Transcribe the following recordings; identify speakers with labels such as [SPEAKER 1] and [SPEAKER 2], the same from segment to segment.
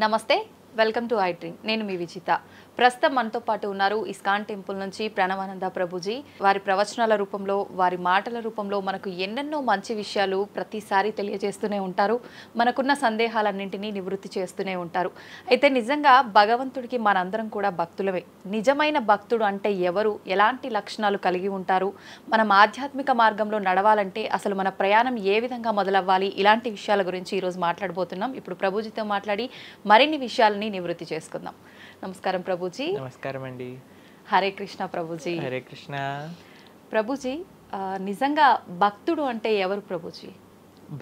[SPEAKER 1] నమస్తే, welcome to I dream. నేను మీ విజిత. ప్రస్తుతం మనతో పాటు ఉన్నారు ఇస్కాన్ టెంపుల్ నుంచి ప్రణవానంద ప్రభుజీ. వారి ప్రవచనాల రూపంలో, వారి మాటల రూపంలో మనకు ఎన్నెన్నో మంచి విషయాలు ప్రతిసారి తెలియజేస్తూనే ఉంటారు. మనకున్న సందేహాలన్నింటినీ నివృత్తి చేస్తూనే ఉంటారు. అయితే నిజంగా భగవంతుడికి మనందరం కూడా భక్తులమే. నిజమైన భక్తుడు అంటే ఎవరు, ఎలాంటి లక్షణాలు కలిగి ఉంటారు, మనం ఆధ్యాత్మిక మార్గంలో నడవాలంటే అసలు మన ప్రయాణం ఏ విధంగా మొదలవ్వాలి, ఇలాంటి విషయాల గురించి ఈరోజు మాట్లాడబోతున్నాం. ఇప్పుడు ప్రభుజీతో మాట్లాడి మరిన్ని విషయాలని నివృత్తి చేసుకుందాం. నమస్కారం ప్రభుజీ.
[SPEAKER 2] నమస్కారం అండి.
[SPEAKER 1] హరే కృష్ణ ప్రభుజీ.
[SPEAKER 2] హరే కృష్ణ
[SPEAKER 1] ప్రభుజీ. నిజంగా భక్తుడు అంటే ఎవరు ప్రభుజీ?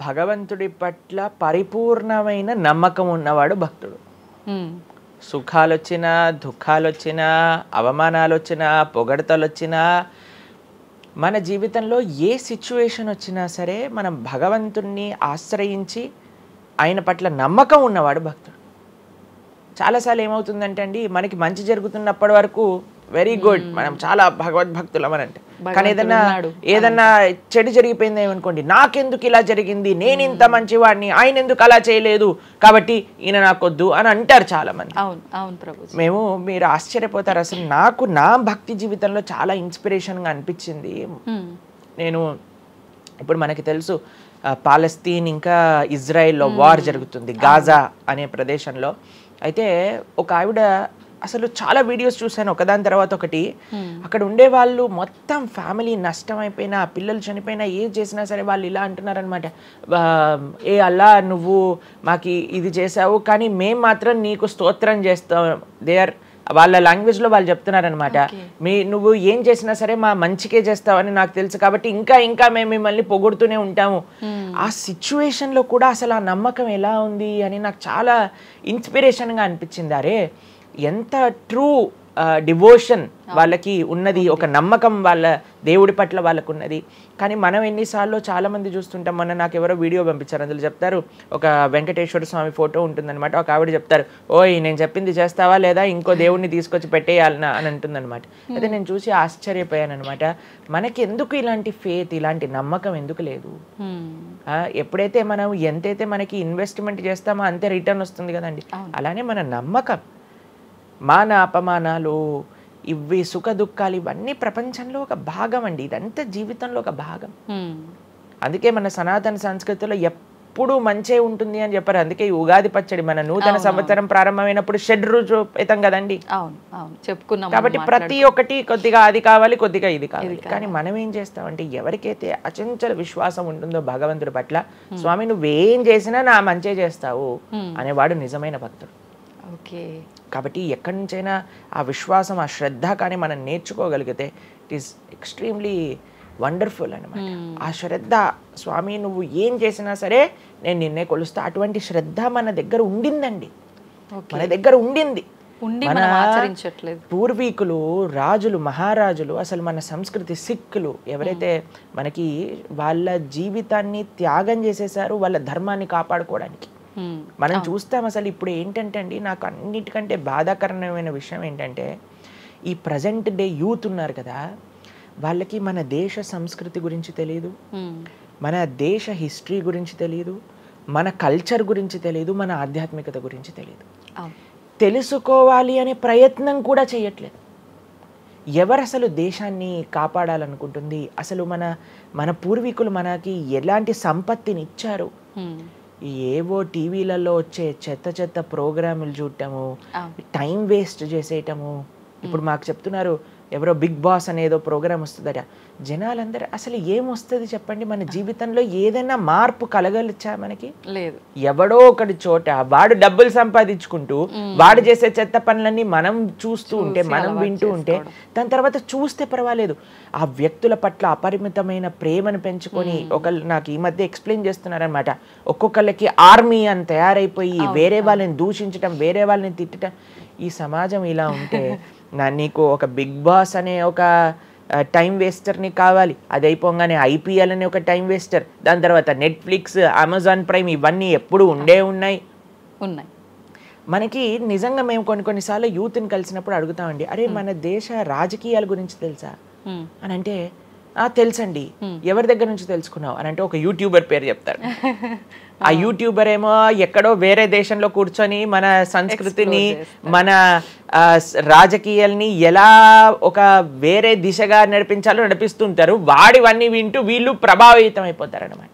[SPEAKER 2] భగవంతుడి పట్ల పరిపూర్ణమైన నమ్మకం ఉన్నవాడు భక్తుడు. సుఖాలు వచ్చినా, దుఃఖాలు వచ్చినా, అవమానాలు వచ్చినా, పొగడతలు వచ్చినా, మన జీవితంలో ఏ సిచ్యువేషన్ వచ్చినా సరే మనం భగవంతుణ్ణి ఆశ్రయించి ఆయన పట్ల నమ్మకం ఉన్నవాడు భక్తుడు. చాలాసార్లు ఏమవుతుందంటే అండి, మనకి మంచి జరుగుతున్నప్పటి వరకు వెరీ గుడ్, మనం చాలా భగవద్భక్తులం అని అంటే, కానీ ఏదన్నా చెడు జరిగిపోయింది ఏమనుకోండి, నాకెందుకు ఇలా జరిగింది, నేను ఇంత మంచివాడిని, ఆయన ఎందుకు అలా చేయలేదు, కాబట్టి ఈయన నాకొద్దు అని అంటారు చాలా మంది. మేము మీరు ఆశ్చర్యపోతారు, అసలు నాకు నా భక్తి జీవితంలో చాలా ఇన్స్పిరేషన్గా అనిపించింది. నేను ఇప్పుడు మనకి తెలుసు పాలస్తీన్ ఇంకా ఇజ్రాయెల్లో వార్ జరుగుతుంది, గాజా అనే ప్రదేశంలో. అయితే ఒక ఆవిడ, అసలు చాలా వీడియోస్ చూశాను ఒకదాని తర్వాత ఒకటి, అక్కడ ఉండే వాళ్ళు మొత్తం ఫ్యామిలీ నష్టం అయిపోయినా, పిల్లలు చనిపోయినా, ఏం చేసినా సరే వాళ్ళు ఇలా అంటున్నారనమాట, ఏ అల్లా నువ్వు మాకు ఇది చేసావు కానీ మేము మాత్రం నీకు స్తోత్రం చేస్తాం. దే ఆర్ వాళ్ళ లాంగ్వేజ్లో వాళ్ళు చెప్తున్నారనమాట, నువ్వు ఏం చేసినా సరే మా మంచికే చేస్తావని నాకు తెలుసు, కాబట్టి ఇంకా ఇంకా మేము మిమ్మల్ని పొగుడుతూనే ఉంటాము. ఆ సిచ్యువేషన్లో కూడా అసలు ఆ నమ్మకం ఎలా ఉంది అని నాకు చాలా ఇన్స్పిరేషన్గా అనిపించింది. అరే ఎంత ట్రూ డివోషన్ వాళ్ళకి ఉన్నది, ఒక నమ్మకం వాళ్ళ దేవుడి పట్ల వాళ్ళకు ఉన్నది. కానీ మనం ఎన్నిసార్లు చాలామంది చూస్తుంటాం. మొన్న నాకు ఎవరో వీడియో పంపించారు, అందులో చెప్తారు, ఒక వెంకటేశ్వర స్వామి ఫోటో ఉంటుందన్నమాట, ఒక ఆవిడ చెప్తారు, ఓయ్ నేను చెప్పింది చేస్తావా లేదా, ఇంకో దేవుడిని తీసుకొచ్చి పెట్టేయాలనా అని అంటుందన్నమాట. అయితే నేను చూసి ఆశ్చర్యపోయాను అనమాట, మనకి ఎందుకు ఇలాంటి ఫేత్, ఇలాంటి నమ్మకం ఎందుకు లేదు? ఎప్పుడైతే మనం ఎంతైతే మనకి ఇన్వెస్ట్మెంట్ చేస్తామో అంతే రిటర్న్ వస్తుంది కదండి. అలానే మన నమ్మకం, మాన అపమానాలు, ఇవి సుఖ దుఃఖాలు, ఇవన్నీ ప్రపంచంలో ఒక భాగం అండి. ఇదంతా జీవితంలో ఒక భాగం. అందుకే మన సనాతన సంస్కృతిలో ఎప్పుడు మంచే ఉంటుంది అని చెప్పారు. అందుకే ఈ ఉగాది పచ్చడి, మన నూతన సంవత్సరం ప్రారంభమైనప్పుడు షడ్రుజోపేతం కదండి, కాబట్టి ప్రతి ఒక్కటి కొద్దిగా అది కావాలి, కొద్దిగా ఇది కావాలి. కానీ మనం ఏం చేస్తామంటే, ఎవరికైతే అచంచల విశ్వాసం ఉంటుందో భగవంతుడి పట్ల, స్వామి నువ్వేం చేసినా నా మంచే చేస్తావు అనేవాడు నిజమైన భక్తుడు. కాబట్టి ఎక్కడి నుంచైనా ఆ విశ్వాసం, ఆ శ్రద్ధ కానీ మనం నేర్చుకోగలిగితే ఇట్ ఈస్ ఎక్స్ట్రీమ్లీ వండర్ఫుల్ అనమాట. ఆ శ్రద్ధ, స్వామి నువ్వు ఏం చేసినా సరే నేను నిన్నే కొలుస్తా, అటువంటి శ్రద్ధ మన దగ్గర ఉండిందండి, మన దగ్గర ఉండింది. మన పూర్వీకులు, రాజులు, మహారాజులు, అసలు మన సంస్కృతి, సిక్కులు ఎవరైతే మనకి వాళ్ళ జీవితాన్ని త్యాగం చేసేసారు వాళ్ళ ధర్మాన్ని కాపాడుకోవడానికి. మనం చూస్తాం. అసలు ఇప్పుడు ఏంటంటే అండి, నాకు అన్నిటికంటే బాధాకరమైన విషయం ఏంటంటే, ఈ ప్రజెంట్ డే యూత్ ఉన్నారు కదా, వాళ్ళకి మన దేశ సంస్కృతి గురించి తెలియదు, మన దేశ హిస్టరీ గురించి తెలియదు, మన కల్చర్ గురించి తెలియదు, మన ఆధ్యాత్మికత గురించి తెలియదు. తెలుసుకోవాలి అనే ప్రయత్నం కూడా చేయట్లేదు. ఎవరు అసలు దేశాన్ని కాపాడాలనుకుంటుంది? అసలు మన పూర్వీకులు మనకి ఎలాంటి సంపత్తిని ఇచ్చారు? ఏవో టీవీలలో వచ్చే చెత్త చెత్త ప్రోగ్రాములు చూడటము, టైం వేస్ట్ చేసేయటము. ఇప్పుడు మాకు చెప్తున్నారు, ఎవరో బిగ్ బాస్ అనేదో ప్రోగ్రామ్ వస్తుందట. జనాలందరూ అసలు ఏమొస్తుంది చెప్పండి? మన జీవితంలో ఏదైనా మార్పు కలగలిచ్చా? మనకి లేదు. ఎవడో ఒకటి చోట వాడు డబ్బులు సంపాదించుకుంటూ వాడు చేసే చెత్త పనులన్నీ మనం చూస్తూ ఉంటే, మనం వింటూ ఉంటే, దాని తర్వాత చూస్తే పర్వాలేదు, ఆ వ్యక్తుల పట్ల అపరిమితమైన ప్రేమను పెంచుకొని, ఒకళ్ళు నాకు ఈ మధ్య ఎక్స్ప్లెయిన్ చేస్తున్నారనమాట, ఒక్కొక్కళ్ళకి ఆర్మీ అని తయారైపోయి వేరే వాళ్ళని దూషించటం, వేరే వాళ్ళని తిట్టడం. ఈ సమాజం ఇలా ఉంటే నీకు ఒక బిగ్ బాస్ అనే ఒక టైం వేస్టర్ని కావాలి, అది అయిపోగానే ఐపీఎల్ అనే ఒక టైం వేస్టర్, దాని తర్వాత నెట్ఫ్లిక్స్, అమెజాన్ ప్రైమ్, ఇవన్నీ ఎప్పుడు ఉన్నాయి. మనకి నిజంగా మేము కొన్నిసార్లు యూత్ని కలిసినప్పుడు అడుగుతామండి, అరే మన దేశ రాజకీయాల గురించి తెలుసా అని అంటే, తెలుసండి. ఎవరి దగ్గర నుంచి తెలుసుకున్నావు అని అంటే ఒక యూట్యూబర్ పేరు చెప్తారు. ఆ యూట్యూబర్ ఏమో ఎక్కడో వేరే దేశంలో కూర్చొని మన సంస్కృతిని మన రాజకీయాల్ని ఎలా ఒక వేరే దిశగా నడిపించాలో నడిపిస్తుంటారు. వాడివన్నీ వింటూ వీళ్ళు ప్రభావితం అయిపోతారు అనమాట.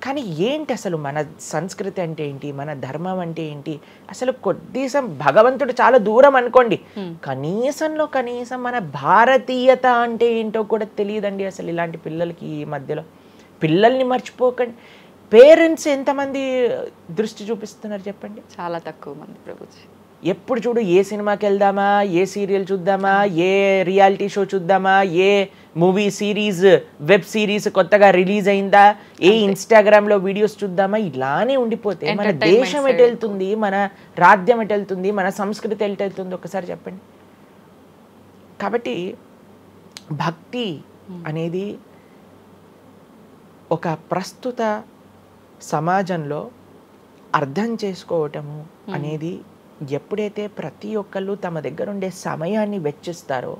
[SPEAKER 2] కానీ ఏంటి అసలు మన సంస్కృతి అంటే ఏంటి, మన ధర్మం అంటే ఏంటి, అసలు కొద్దిసం భగవంతుడు చాలా దూరం అనుకోండి, కనీసంలో కనీసం మన భారతీయత అంటే ఏంటో కూడా తెలియదండి అసలు ఇలాంటి పిల్లలకి. ఈ మధ్యలో పిల్లల్ని మర్చిపోకండి. పేరెంట్స్ ఎంతమంది దృష్టి చూపిస్తున్నారు చెప్పండి?
[SPEAKER 1] చాలా తక్కువ మంది ప్రభుజీ.
[SPEAKER 2] ఎప్పుడు చూడు ఏ సినిమాకి వెళ్దామా, ఏ సీరియల్ చూద్దామా, ఏ రియాలిటీ షో చూద్దామా, ఏ మూవీ సిరీస్ వెబ్ సిరీస్ కొత్తగా రిలీజ్ అయిందా, ఏ ఇన్స్టాగ్రామ్లో వీడియోస్ చూద్దామా, ఇలానే ఉండిపోతే మన దేశం ఎటు వెళ్తుంది, మన రాజ్యం ఎటు వెళ్తుంది, మన సంస్కృతి ఎటు వెళ్తుంది ఒకసారి చెప్పండి. కాబట్టి భక్తి అనేది ఒక ప్రస్తుత సమాజంలో అర్థం చేసుకోవటము అనేది ఎప్పుడైతే ప్రతి ఒక్కళ్ళు తమ దగ్గర ఉండే సమయాన్ని వెచ్చిస్తారో,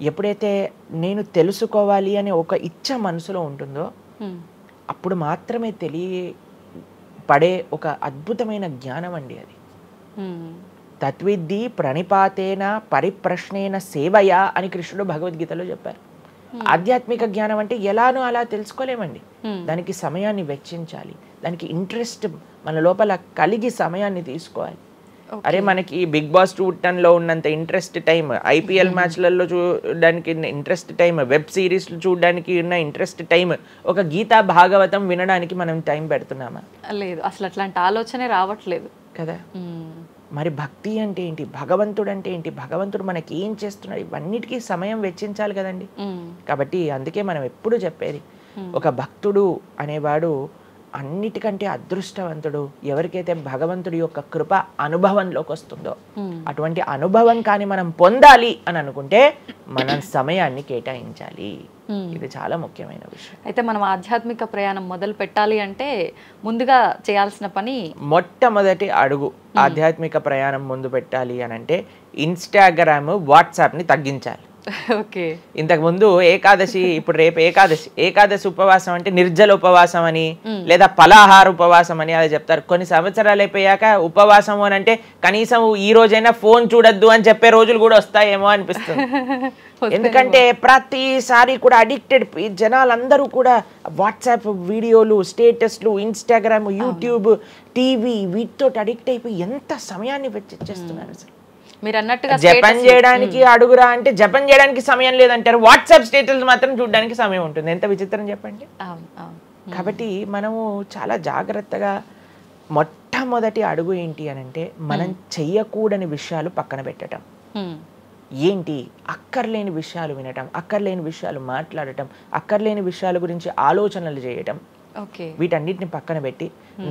[SPEAKER 2] ఎప్పుడైతే నేను తెలుసుకోవాలి అనే ఒక ఇచ్చ మనసులో ఉంటుందో అప్పుడు మాత్రమే పడే ఒక అద్భుతమైన జ్ఞానం అండి అది. తత్విద్ధి ప్రణిపాతేన పరిప్రశ్నేన సేవయా అని కృష్ణుడు భగవద్గీతలో చెప్పారు. ఆధ్యాత్మిక జ్ఞానం అంటే ఎలానో అలా తెలుసుకోలేమండి, దానికి సమయాన్ని వెచ్చించాలి, దానికి ఇంట్రెస్ట్ మన లోపల కలిగి సమయాన్ని తీసుకోవాలి. అరే మనకి బిగ్ బాస్ 210లో ఉన్నంత ఇంట్రెస్ట్ టైం, ఐపీఎల్ మ్యాచ్లలో చూడడానికి ఇంట్రెస్ట్ టైం, వెబ్ సిరీస్లు చూడడానికి ఉన్న ఇంట్రెస్ట్ టైం, ఒక గీతా భాగవతం వినడానికి మనం టైం పెడుతున్నామా?
[SPEAKER 1] లేదు, అసలు అట్లాంటి ఆలోచనే రావట్లేదు
[SPEAKER 2] కదా. మరి భక్తి అంటే ఏంటి, భగవంతుడు అంటే ఏంటి, భగవంతుడు మనకి ఏం చేస్తున్నాడు, ఇవన్నిటికీ సమయం వెచ్చించాలి కదండి. కాబట్టి అందుకే మనం ఎప్పుడు చెప్పేది, ఒక భక్తుడు అనేవాడు అన్నిటికంటే అదృష్టవంతుడు. ఎవరికైతే భగవంతుడి యొక్క కృప అనుభవంలోకి వస్తుందో, అటువంటి అనుభవం కానీ మనం పొందాలి అని అనుకుంటే మనం సమయాన్ని కేటాయించాలి. ఇది చాలా ముఖ్యమైన విషయం.
[SPEAKER 1] అయితే మనం ఆధ్యాత్మిక ప్రయాణం మొదలు పెట్టాలి అంటే ముందుగా చేయాల్సిన పని,
[SPEAKER 2] మొట్టమొదటి అడుగు ఆధ్యాత్మిక ప్రయాణం ముందు పెట్టాలి అని అంటే ఇన్స్టాగ్రామ్, వాట్సాప్ని తగ్గించాలి.
[SPEAKER 1] ఓకే.
[SPEAKER 2] ఇంతకు ముందు ఏకాదశి, ఇప్పుడు రేపు ఏకాదశి ఉపవాసం అంటే నిర్జల ఉపవాసం అని లేదా ఫలాహార ఉపవాసం అని అలా చెప్తారు. కొన్ని సంవత్సరాలు అయిపోయాక ఉపవాసం అని అంటే కనీసం ఈ రోజైనా ఫోన్ చూడొద్దు అని చెప్పే రోజులు కూడా వస్తాయేమో అనిపిస్తుంది. ఎందుకంటే ప్రతిసారి కూడా అడిక్టెడ్ జనాలందరూ కూడా వాట్సాప్ వీడియోలు, స్టేటస్లు, ఇన్స్టాగ్రామ్, యూట్యూబ్, టీవీ వీటితో అడిక్ట్ అయిపోయి ఎంత సమయాన్ని వెచ్చిస్తున్నారు. అసలు
[SPEAKER 1] మీరు అన్నట్టుగా
[SPEAKER 2] జపం చేయడానికి అడుగురా అంటే జపం చేయడానికి సమయం లేదంటారు, వాట్సాప్ స్టేటస్ మాత్రం చూడడానికి సమయం ఉంటుంది. ఎంత విచిత్రం చెప్పండి. కాబట్టి మనము చాలా జాగ్రత్తగా మొట్టమొదటి అడుగు ఏంటి అని అంటే మనం చెయ్యకూడని విషయాలు పక్కన పెట్టడం. ఏంటి? అక్కర్లేని విషయాలు వినటం, అక్కర్లేని విషయాలు మాట్లాడటం, అక్కర్లేని విషయాల గురించి ఆలోచనలు చేయటం. వీటన్నిటిని పక్కన పెట్టి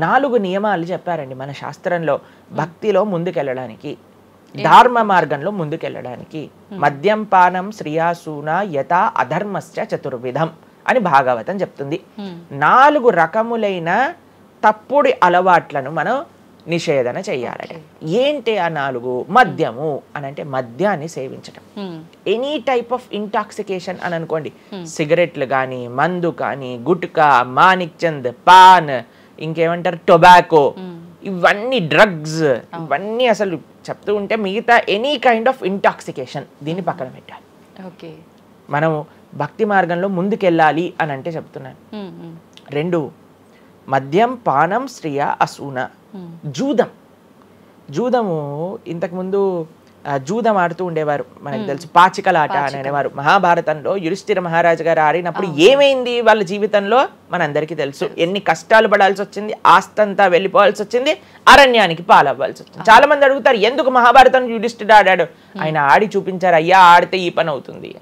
[SPEAKER 2] 4 నియమాలు చెప్పారండి మన శాస్త్రంలో భక్తిలో ముందుకెళ్ళడానికి, ధర్మ మార్గంలో ముందుకెళ్ళడానికి. మద్యం పానం శ్రియాసూన యథా అధర్మశ్చ చతుర్విధం అని భాగవతం చెప్తుంది. 4 రకములైన తప్పుడు అలవాట్లను మనం నిషేధన చెయ్యాలట. ఏంటి ఆ 4? మద్యము అని అంటే మద్యాన్ని సేవించటం, ఎనీ టైప్ ఆఫ్ ఇంటాక్సికేషన్ అని అనుకోండి, సిగరెట్లు కానీ, మందు కానీ, గుట్కా, మానిక్ చంద్, పాన్, ఇంకేమంటారు టొబాకో, ఇవన్నీ డ్రగ్స్, ఇవన్నీ అసలు చెప్తూ ఉంటే మిగతా ఎనీ కైండ్ ఆఫ్ ఇంటాక్సికేషన్ దీన్ని పక్కన పెట్టాలి.
[SPEAKER 1] ఓకే.
[SPEAKER 2] మనం భక్తి మార్గంలో ముందుకెళ్ళాలి అని అంటే చెప్తున్నాను. 2 మద్యం పానం శ్రియ అసూన. జూదము ఇంతకుముందు జూదం ఆడుతూ ఉండేవారు, మనకు తెలుసు పాచికలాట అని అనేవారు. మహాభారతంలో యుధిష్ఠిర మహారాజు గారు ఆడినప్పుడు ఏమైంది వాళ్ళ జీవితంలో మనందరికీ తెలుసు. ఎన్ని కష్టాలు పడాల్సి వచ్చింది, ఆస్తంతా వెళ్ళిపోవాల్సి వచ్చింది, అరణ్యానికి పాలవ్వాల్సి వచ్చింది. చాలా మంది అడుగుతారు ఎందుకు మహాభారతం యుధిష్ఠిరుడు ఆడాడు. ఆయన ఆడి చూపించారు, అయ్యా ఆడితే ఈ పని అవుతుంది.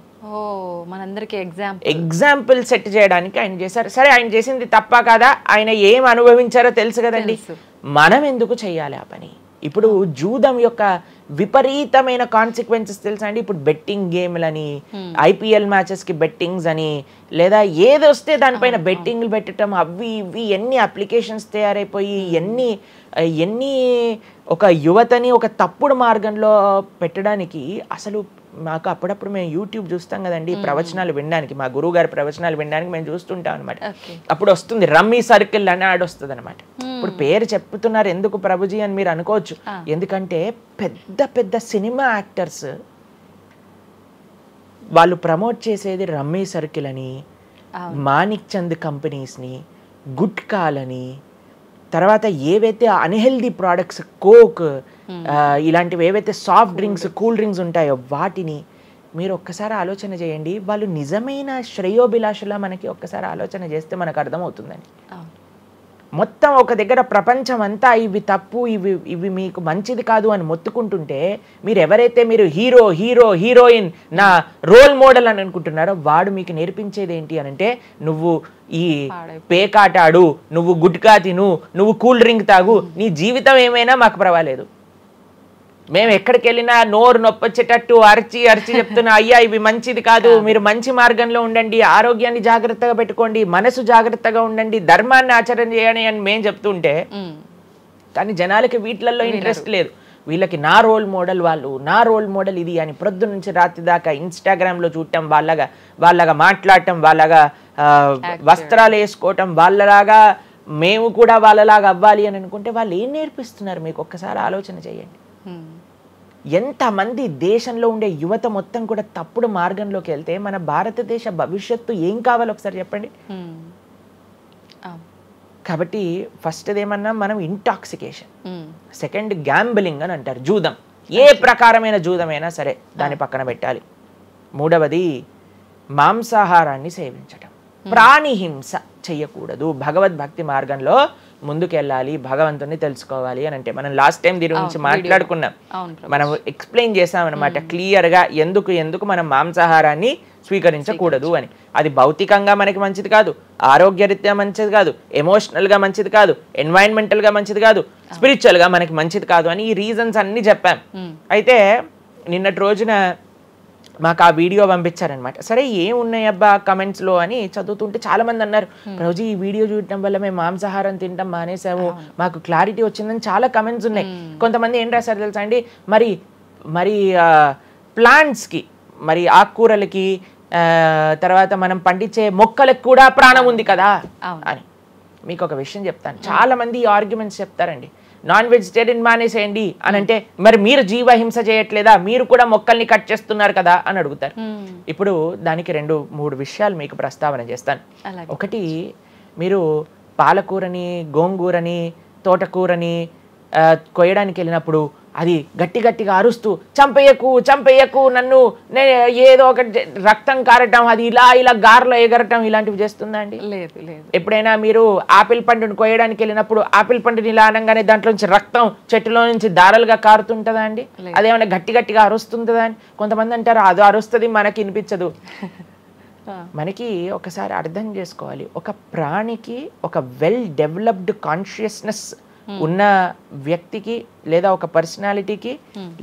[SPEAKER 2] ఎగ్జాంపుల్ సెట్ చేయడానికి ఆయన చేశారు. సరే ఆయన చేసింది తప్ప కాదా, ఆయన ఏం అనుభవించారో తెలుసు కదండి, మనం ఎందుకు చెయ్యాలి ఆ పని? ఇప్పుడు జూదం యొక్క విపరీతమైన కాన్సిక్వెన్సెస్ తెలుసా అండి. ఇప్పుడు బెట్టింగ్ గేమ్లని, ఐపీఎల్ మ్యాచెస్ కి బెట్టింగ్స్ అని, లేదా ఏది వస్తే దానిపైన బెట్టింగ్లు పెట్టడం, అవి ఇవి ఎన్ని అప్లికేషన్స్ తయారైపోయి ఎన్ని ఒక యువతని ఒక తప్పుడు మార్గంలో పెట్టడానికి అసలు మాకు అప్పుడప్పుడు మేము యూట్యూబ్ చూస్తాం కదండి ప్రవచనాలు వినడానికి, మా గురువు గారి ప్రవచనాలు వినడానికి మేము చూస్తుంటాం అనమాట. అప్పుడు వస్తుంది రమ్మీ సర్కిల్ అని యాడ్ వస్తుంది అనమాట. ఇప్పుడు పేరు చెప్తున్నారు ఎందుకు ప్రభుజీ అని మీరు అనుకోవచ్చు. ఎందుకంటే పెద్ద పెద్ద సినిమా యాక్టర్స్ వాళ్ళు ప్రమోట్ చేసేది రమ్మీ సర్కిల్ అని, మాణిక్ చంద్ కంపెనీస్ని, గుట్కాలని, తర్వాత ఏవైతే అన్హెల్దీ ప్రోడక్ట్స్ కోక్ ఇలాంటివి ఏవైతే సాఫ్ట్ డ్రింక్స్ కూల్ డ్రింక్స్ ఉంటాయో వాటిని మీరు ఒక్కసారి ఆలోచన చేయండి. వాళ్ళు నిజమైన శ్రేయోభిలాషలా మనకి ఒక్కసారి ఆలోచన చేస్తే మనకు అర్థమవుతుందని. మొత్తం ఒక దగ్గర ప్రపంచం అంతా ఇవి తప్పు, ఇవి మీకు మంచిది కాదు అని మొత్తుకుంటుంటే మీరు ఎవరైతే మీరు హీరోయిన్ నా రోల్ మోడల్ అని అనుకుంటున్నారో వాడు మీకు నేర్పించేది ఏంటి అని అంటే, నువ్వు ఈ పేకాట ఆడు, నువ్వు గుట్కా తిను, నువ్వు కూల్ డ్రింక్ తాగు, నీ జీవితం ఏమైనా మాకు పర్వాలేదు. మేము ఎక్కడికి వెళ్ళినా నోరు నొప్పొచ్చేటట్టు అరిచి చెప్తున్నా, అయ్యా ఇవి మంచిది కాదు, మీరు మంచి మార్గంలో ఉండండి, ఆరోగ్యాన్ని జాగ్రత్తగా పెట్టుకోండి, మనసు జాగ్రత్తగా ఉండండి, ధర్మాన్ని ఆచరణ చేయండి అని మేము చెప్తుంటే, కానీ జనాలకి వీటిలలో ఇంట్రెస్ట్ లేదు. వీళ్ళకి నా రోల్ మోడల్ వాళ్ళు, నా రోల్ మోడల్ ఇది అని ప్రొద్దు నుంచి రాత్రి దాకా ఇన్స్టాగ్రామ్లో చూడటం, వాళ్ళగా మాట్లాడటం, వాళ్ళగా వస్త్రాలు వేసుకోవటం, వాళ్ళలాగా మేము కూడా వాళ్ళలాగా అవ్వాలి అని అనుకుంటే వాళ్ళు ఏం నేర్పిస్తున్నారు మీకు ఒక్కసారి ఆలోచన చేయండి. ఎంతమంది దేశంలో ఉండే యువత మొత్తం కూడా తప్పుడు మార్గంలోకి వెళ్తే మన భారతదేశ భవిష్యత్తు ఏం కావాలో ఒకసారి చెప్పండి. కాబట్టి ఫస్ట్ ఏమన్నా మనం ఇంటాక్సికేషన్, సెకండ్ గ్యాంబ్లింగ్ అని అంటారు, జూదం, ఏ ప్రకారమైన జూదమైనా సరే దాన్ని పక్కన పెట్టాలి. మూడవది మాంసాహారాన్ని సేవించటం, ప్రాణిహింస చెయ్యకూడదు, భగవద్భక్తి మార్గంలో ముందుకెళ్ళాలి, భగవంతుని తెలుసుకోవాలి అని అంటే మనం లాస్ట్ టైం దీని గురించి మాట్లాడుకున్నాం, మనం ఎక్స్ప్లెయిన్ చేసామన్నమాట క్లియర్గా ఎందుకు మనం మాంసాహారాన్ని స్వీకరించకూడదు అని. అది భౌతికంగా మనకి మంచిది కాదు, ఆరోగ్యరీత్యా మంచిది కాదు, ఎమోషనల్గా మంచిది కాదు, ఎన్వైరన్మెంటల్గా మంచిది కాదు, స్పిరిచువల్గా మనకి మంచిది కాదు అని ఈ రీజన్స్ అన్ని చెప్పాం. అయితే నిన్నటి రోజున మాకు ఆ వీడియో పంపించారనమాట. సరే ఏమున్నాయి అబ్బా కమెంట్స్లో అని చదువుతుంటే చాలామంది అన్నారు, రోజు ఈ వీడియో చూడటం వల్ల మేము మాంసాహారం తింటాం మానేసాము, మాకు క్లారిటీ వచ్చిందని చాలా కమెంట్స్ ఉన్నాయి. కొంతమంది ఏం రాశారు తెలుసా అండి, మరి ప్లాంట్స్కి, మరి ఆకుకూరలకి, తర్వాత మనం పండించే మొక్కలకు కూడా ప్రాణం ఉంది కదా అని. మీకు ఒక విషయం చెప్తాను, చాలామంది ఈ ఆర్గ్యుమెంట్స్ చెప్తారండి, నాన్ వెజిటేరియన్ మానేసేయండి అని అంటే, మరి మీరు జీవహింస చేయట్లేదా, మీరు కూడా మొక్కల్ని కట్ చేస్తున్నారు కదా అని అడుగుతారు. ఇప్పుడు దానికి 2-3 విషయాలు మీకు ప్రస్తావన చేస్తాను. ఒకటి, మీరు పాలకూరని, గోంగూరని, తోటకూరని కొయ్యడానికి వెళ్ళినప్పుడు అది గట్టిగా అరుస్తూ చంపేయకు నన్ను, ఏదో ఒకటి రక్తం కారటం, అది ఇలా గార్లో ఎగరటం, ఇలాంటివి చేస్తుందా అండి? లేదు. ఎప్పుడైనా మీరు ఆపిల్ పండుని కొయ్యడానికి వెళ్ళినప్పుడు ఆపిల్ పండుని ఇలా అనగానే దాంట్లో నుంచి రక్తం చెట్టులో నుంచి దారాలుగా కారుతుంటుందా అండి? అదేమైనా గట్టిగా అరుస్తుందా అని కొంతమంది అంటారు, అది అరుస్తుంది మనకి వినిపించదు. మనకి ఒకసారి అర్థం చేసుకోవాలి, ఒక ప్రాణికి ఒక వెల్ డెవలప్డ్ కాన్షియస్నెస్ ఉన్న వ్యక్తికి, లేదా ఒక పర్సనాలిటీకి,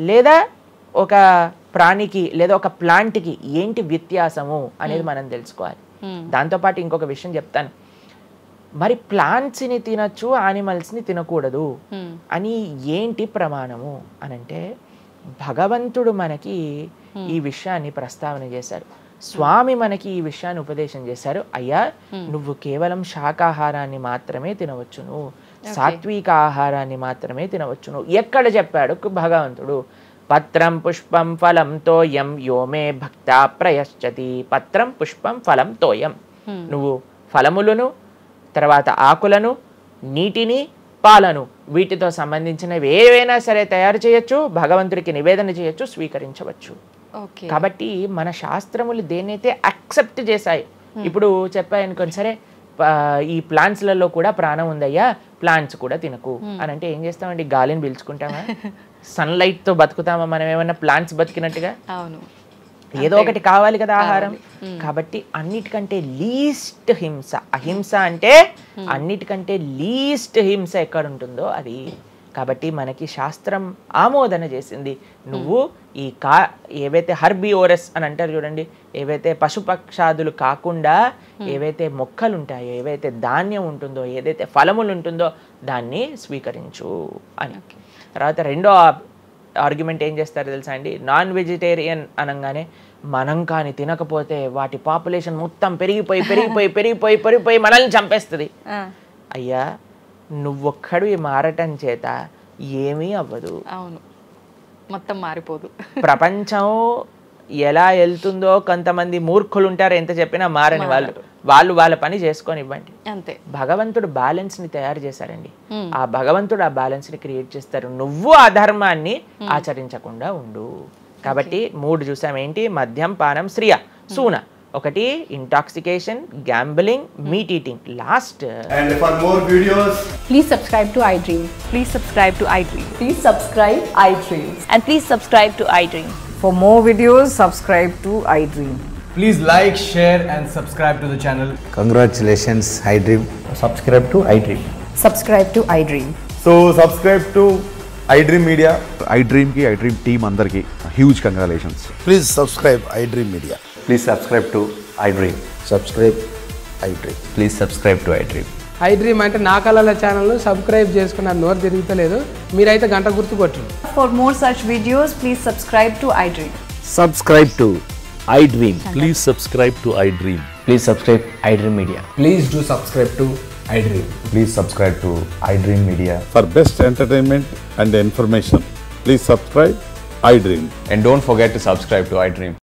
[SPEAKER 2] లేదా ఒక ప్రాణికి, లేదా ఒక ప్లాంట్కి ఏంటి వ్యత్యాసము అనేది మనం తెలుసుకోవాలి. దాంతోపాటు ఇంకొక విషయం చెప్తాను, మరి ప్లాంట్స్ని తినచ్చు, యానిమల్స్ని తినకూడదు అని ఏంటి ప్రమాణము అనంటే, భగవంతుడు మనకి ఈ విషయాన్ని ప్రస్తావన చేశారు, స్వామి మనకి ఈ విషయాన్ని ఉపదేశం చేశారు. అయ్యా, నువ్వు కేవలం శాకాహారాన్ని మాత్రమే తినవచ్చును, సాత్విక ఆహారాన్ని మాత్రమే తినవచ్చును. ఎక్కడ చెప్పాడు భగవంతుడు? పత్రం పుష్పం ఫలం తోయం యోమే భక్తా ప్రయశ్చతి. పత్రం పుష్పం ఫలం తోయం, నువ్వు ఫలములను, తర్వాత ఆకులను, నీటిని, పాలను, వీటితో సంబంధించినవి ఏవైనా సరే తయారు చేయొచ్చు, భగవంతుడికి నివేదన చేయొచ్చు, స్వీకరించవచ్చు. కాబట్టి మన శాస్త్రములు దేన్నైతే యాక్సెప్ట్ చేశాయి, ఇప్పుడు చెప్పాయనుకోండి, సరే ఈ ప్లాంట్స్లలో కూడా ప్రాణం ఉందయ్యా, ప్లాంట్స్ కూడా తినకు అని అంటే ఏం చేస్తామండి? గాలిని పీల్చుకుంటామా? సన్లైట్తో బతుకుతామా మనం ఏమన్నా ప్లాంట్స్ బతికినట్టుగా? ఏదో ఒకటి కావాలి కదా ఆహారం. కాబట్టి అన్నిటికంటే లీస్ట్ హింస, అహింస అంటే అన్నిటికంటే లీస్ట్ హింస ఎక్కడ ఉంటుందో అది. కాబట్టి మనకి శాస్త్రం ఆమోదన చేసింది, నువ్వు ఈ ఏవైతే హర్బివోరస్ అని అంటారు చూడండి, ఏవైతే పశుపక్షాదులు కాకుండా ఏవైతే మొక్కలు ఉంటాయో, ఏవైతే ధాన్యం ఉంటుందో, ఏదైతే ఫలములు ఉంటుందో దాన్ని స్వీకరించు అని. తర్వాత రెండో ఆర్గ్యుమెంట్ ఏం చేస్తారు తెలుసా అండి, నాన్ వెజిటేరియన్ అనగానే మనం కానీ తినకపోతే వాటి పాపులేషన్ మొత్తం పెరిగిపోయి పెరిగిపోయి పెరిగిపోయి పెరిగిపోయి మనల్ని చంపేస్తుంది. అయ్యా నువ్వొక్కడు మారటం చేత ఏమీ అవ్వదు.
[SPEAKER 1] అవును, మొత్తం మారిపోదు.
[SPEAKER 2] ప్రపంచం ఎలా వెళ్తుందో కొంతమంది మూర్ఖులు ఉంటారు, ఎంత చెప్పినా మారని వాళ్ళు వాళ్ళ పని చేసుకొని ఇవ్వండి
[SPEAKER 1] అంతే.
[SPEAKER 2] భగవంతుడు బ్యాలెన్స్ ని తయారు చేశారండి, ఆ భగవంతుడు ఆ బ్యాలెన్స్ ని క్రియేట్ చేస్తారు. నువ్వు ఆ ధర్మాన్ని ఆచరించకుండా ఉండు. కాబట్టి 3 చూసాం ఏంటి, మద్యం, పానం, స్త్రియ, సూన. ఒకటి intoxication, gambling, meet eating. Last
[SPEAKER 3] And for more videos,
[SPEAKER 4] Please subscribe to iDream.
[SPEAKER 1] Please subscribe to iDream.
[SPEAKER 4] Please subscribe iDream.
[SPEAKER 1] And please subscribe to iDream.
[SPEAKER 4] For more videos, subscribe to iDream.
[SPEAKER 3] please like, share and subscribe to the channel.
[SPEAKER 5] Congratulations, iDream.
[SPEAKER 3] Subscribe to iDream.
[SPEAKER 4] Subscribe to iDream.
[SPEAKER 3] So subscribe to iDream Media.
[SPEAKER 6] iDream ki iDream team andarki huge congratulations.
[SPEAKER 5] Please subscribe iDream Media.
[SPEAKER 7] Please subscribe to iDream.
[SPEAKER 5] Subscribe iDream.
[SPEAKER 7] Please subscribe to iDream.
[SPEAKER 8] iDream అంటే నా కళల channel subscribe చేసుకున్న నోరు తిరుగుతలేదు, మీరైతే గంట గుర్తు కొట్టండి.
[SPEAKER 4] For more such videos, please subscribe to iDream.
[SPEAKER 5] Subscribe to iDream.
[SPEAKER 9] Please subscribe to iDream.
[SPEAKER 7] Please subscribe iDream Media.
[SPEAKER 3] Please do subscribe to iDream.
[SPEAKER 7] Please subscribe to iDream Media.
[SPEAKER 6] For best entertainment and information, please subscribe iDream.
[SPEAKER 7] And don't forget to subscribe to iDream.